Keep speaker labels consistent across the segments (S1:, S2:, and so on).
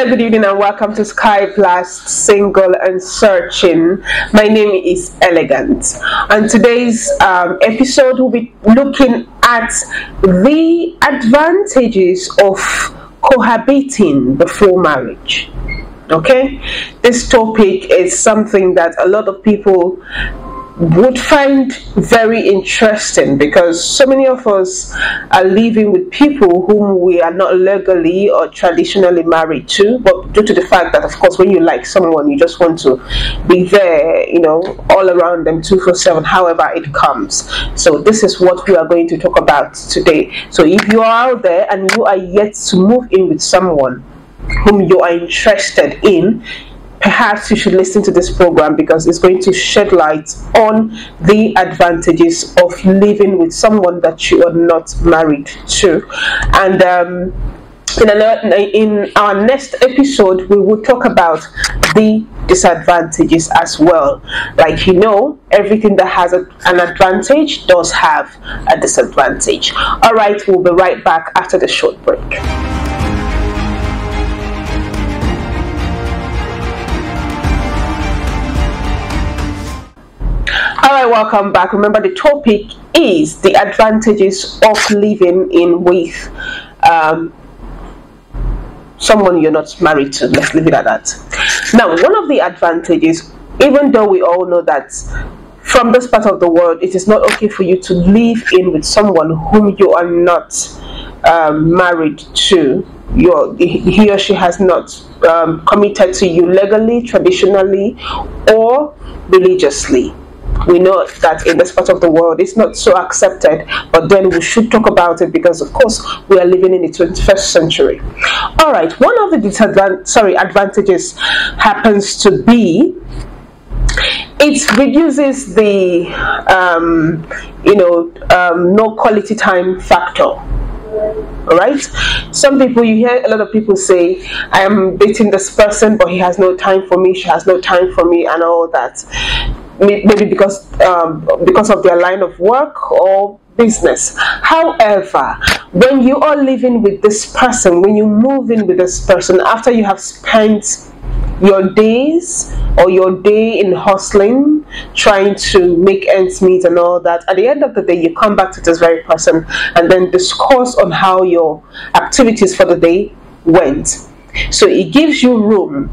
S1: Hello, good evening, and welcome to Sky Plus Single and Searching. My name is Elegant, and today's episode will be looking at the advantages of cohabiting before marriage. Okay, this topic is something that a lot of people would find very interesting because so many of us are living with people whom we are not legally or traditionally married to, but due to the fact that, of course, when you like someone, you just want to be there, all around them 24/7, however it comes. So this is what we are going to talk about today. So if you are out there and you are yet to move in with someone whom you are interested in, perhaps you should listen to this program because it's going to shed light on the advantages of living with someone that you are not married to. And in our next episode, we will talk about the disadvantages as well. Like, everything that has an advantage does have a disadvantage. All right, we'll be right back after the short break. Alright, welcome back. Remember, the topic is the advantages of living in with someone you're not married to. Let's leave it at that. Now, one of the advantages, even though we all know that from this part of the world it is not okay for you to live in with someone whom you are not married to, he or she has not committed to you legally, traditionally, or religiously. We know that in this part of the world it's not so accepted, but then we should talk about it because, of course, we are living in the 21st century. All right, one of the advantages happens to be it reduces the no quality time factor. All right, some people, you hear a lot of people say, I am dating this person but he has no time for me, she has no time for me, and all that. Maybe because of their line of work or business. However, when you are living with this person, when you move in with this person, after you have spent your days or your day in hustling, trying to make ends meet and all that, at the end of the day, you come back to this very person and then discuss on how your activities for the day went. So it gives you room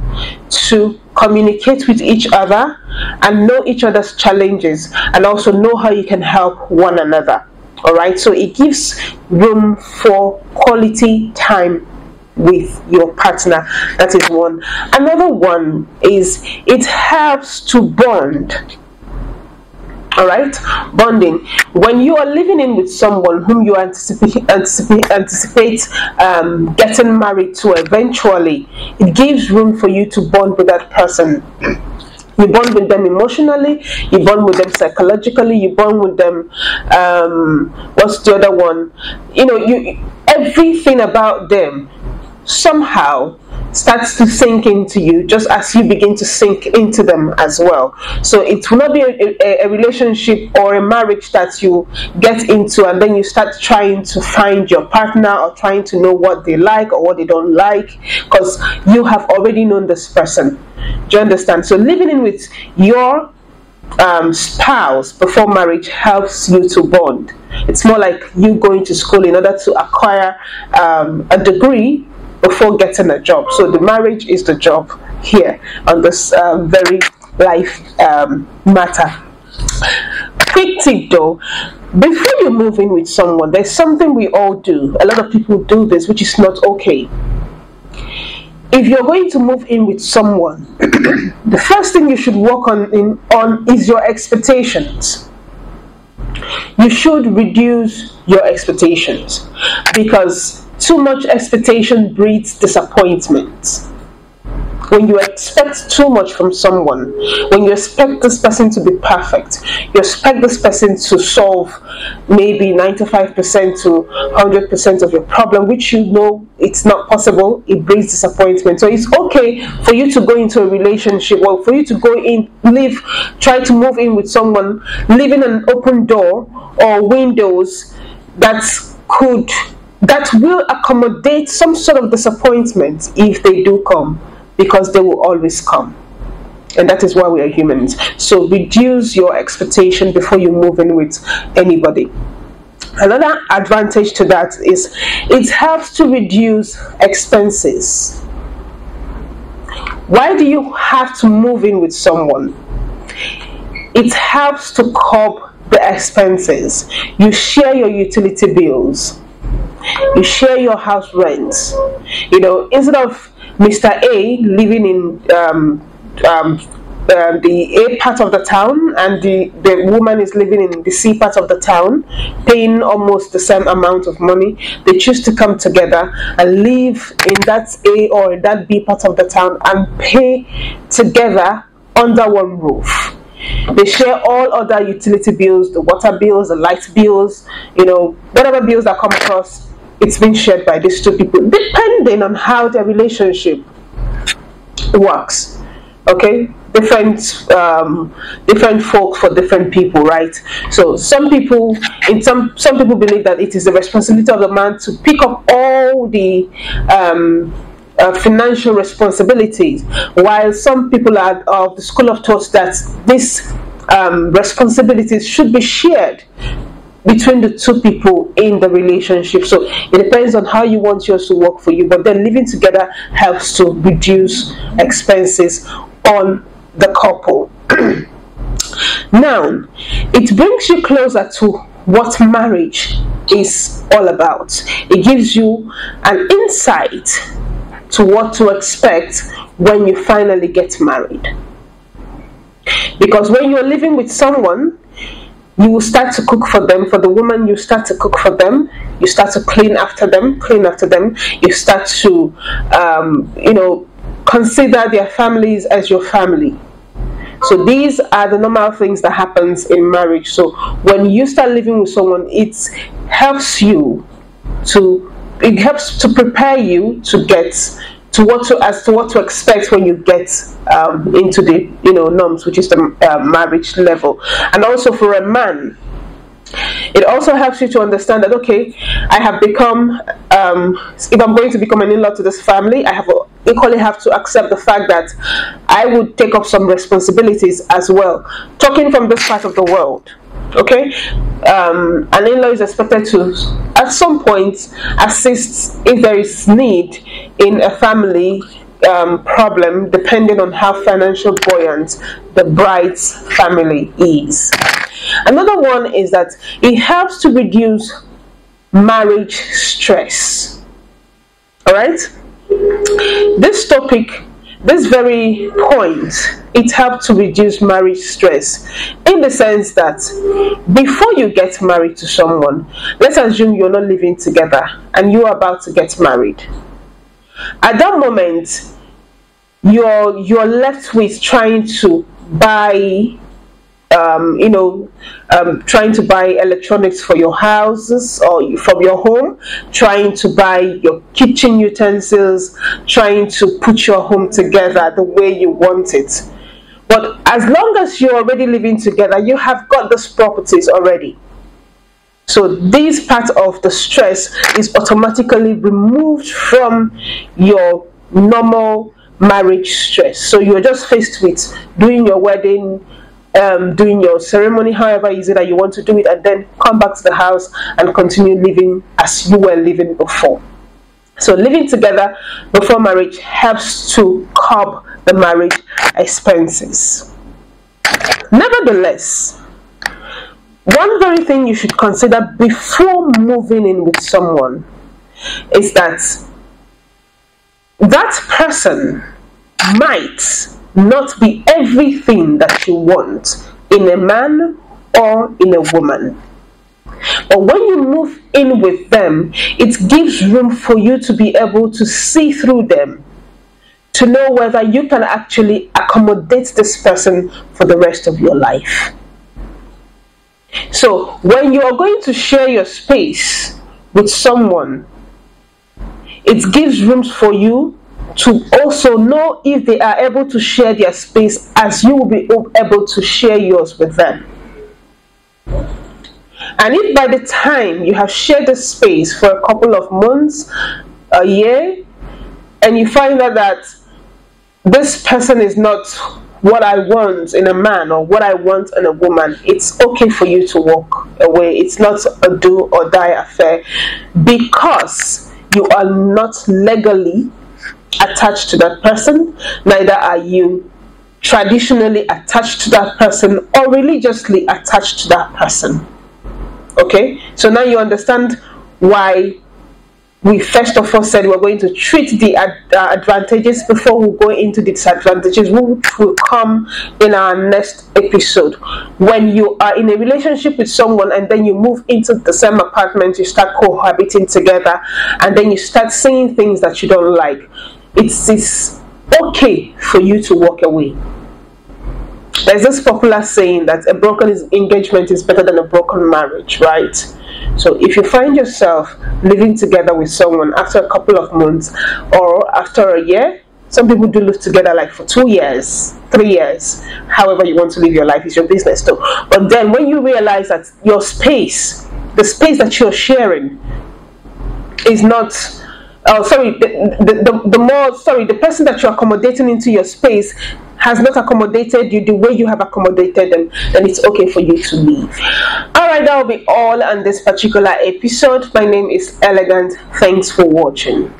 S1: to communicate with each other and know each other's challenges and also know how you can help one another. All right, so it gives room for quality time with your partner. That is one. Another one is it helps to bond. All right, bonding. When you are living in with someone whom you anticipate getting married to eventually, it gives room for you to bond with that person. You bond with them emotionally, you bond with them psychologically, you bond with them. What's the other one? Everything about them somehow starts to sink into you just as you begin to sink into them as well. So it will not be a relationship or a marriage that you get into and then you start trying to find your partner or trying to know what they like or what they don't like, because you have already known this person. Do you understand? So living in with your spouse before marriage helps you to bond. It's more like you going to school in order to acquire a degree before getting a job. So the marriage is the job here on this very life matter. Quick tip though, before you move in with someone, there's something we all do. A lot of people do this, which is not okay. If you're going to move in with someone, the first thing you should work on is your expectations. You should reduce your expectations because too much expectation breeds disappointment. When you expect too much from someone, when you expect this person to be perfect, you expect this person to solve maybe 95% to 100% of your problem, which you know it's not possible, it brings disappointment. So it's okay for you to go into a relationship, or for you to go in, try to move in with someone, leaving an open door or windows that could that will accommodate some sort of disappointment if they do come, because they will always come. And that is why we are humans. So reduce your expectation before you move in with anybody. Another advantage to that is it helps to reduce expenses. Why do you have to move in with someone? It helps to curb the expenses. You share your utility bills. You share your house rents. Instead of Mr. A living in the A part of the town and the woman is living in the C part of the town, paying almost the same amount of money, they choose to come together and live in that A or in that B part of the town and pay together under one roof. They share all other utility bills, the water bills, the light bills, whatever bills that come across, it's been shared by these two people, depending on how their relationship works. Okay, different folk for different people, right? So some people believe that it is the responsibility of the man to pick up all the financial responsibilities, while some people are of the school of thought that these responsibilities should be shared between the two people in the relationship. So it depends on how you want yours to work for you, but then living together helps to reduce expenses on the couple. Now, it brings you closer to what marriage is all about. It gives you an insight to what to expect when you finally get married. Because when you're living with someone, you will start to cook for them. For the woman, you start to cook for them. You start to clean after them. You start to, consider their families as your family. So these are the normal things that happens in marriage. So when you start living with someone, it helps to prepare you to get to what to expect when you get into the norms, which is the marriage level. And also for a man, it also helps you to understand that, okay, I have become, if I'm going to become an in-law to this family, I equally have to accept the fact that I would take up some responsibilities as well. Talking from this part of the world, okay, an in-law is expected to, at some point, assist if there is need in a family problem, depending on how financial buoyant the bride's family is. Another one is that it helps to reduce marriage stress. Alright? This topic, this very point, it helps to reduce marriage stress in the sense that before you get married to someone, let's assume you're not living together and you're about to get married. At that moment, you're left with trying to buy trying to buy electronics for your houses or from your home, trying to buy your kitchen utensils, trying to put your home together the way you want it. But as long as you're already living together, you have got those properties already. So this part of the stress is automatically removed from your normal marriage stress. So you're just faced with doing your wedding, doing your ceremony, however easy that you want to do it, and then come back to the house and continue living as you were living before. So living together before marriage helps to curb the marriage expenses. Nevertheless, one very thing you should consider before moving in with someone is that that person might not be everything that you want in a man or in a woman. But when you move in with them, it gives room for you to be able to see through them, to know whether you can actually accommodate this person for the rest of your life. So when you are going to share your space with someone, it gives room for you to also know if they are able to share their space as you will be able to share yours with them. And if by the time you have shared the space for a couple of months, a year, and you find out that this person is not what I want in a man or what I want in a woman, it's okay for you to walk away. It's not a do or die affair, because you are not legally attached to that person, neither are you traditionally attached to that person or religiously attached to that person. Okay, so now you understand why we first of all said we're going to treat the advantages before we go into the disadvantages, which will come in our next episode. When you are in a relationship with someone and then you move into the same apartment, you start cohabiting together, and then you start saying things that you don't like, it's okay for you to walk away. There's this popular saying that a broken engagement is better than a broken marriage, right? So if you find yourself living together with someone after a couple of months or after a year, some people do live together like for 2 years, 3 years, however you want to live your life is your business too. But then when you realize that your space, the space that you're sharing is not, the person that you're accommodating into your space has not accommodated you the way you have accommodated them, then it's okay for you to leave. Alright, that will be all on this particular episode. My name is Elegant. Thanks for watching.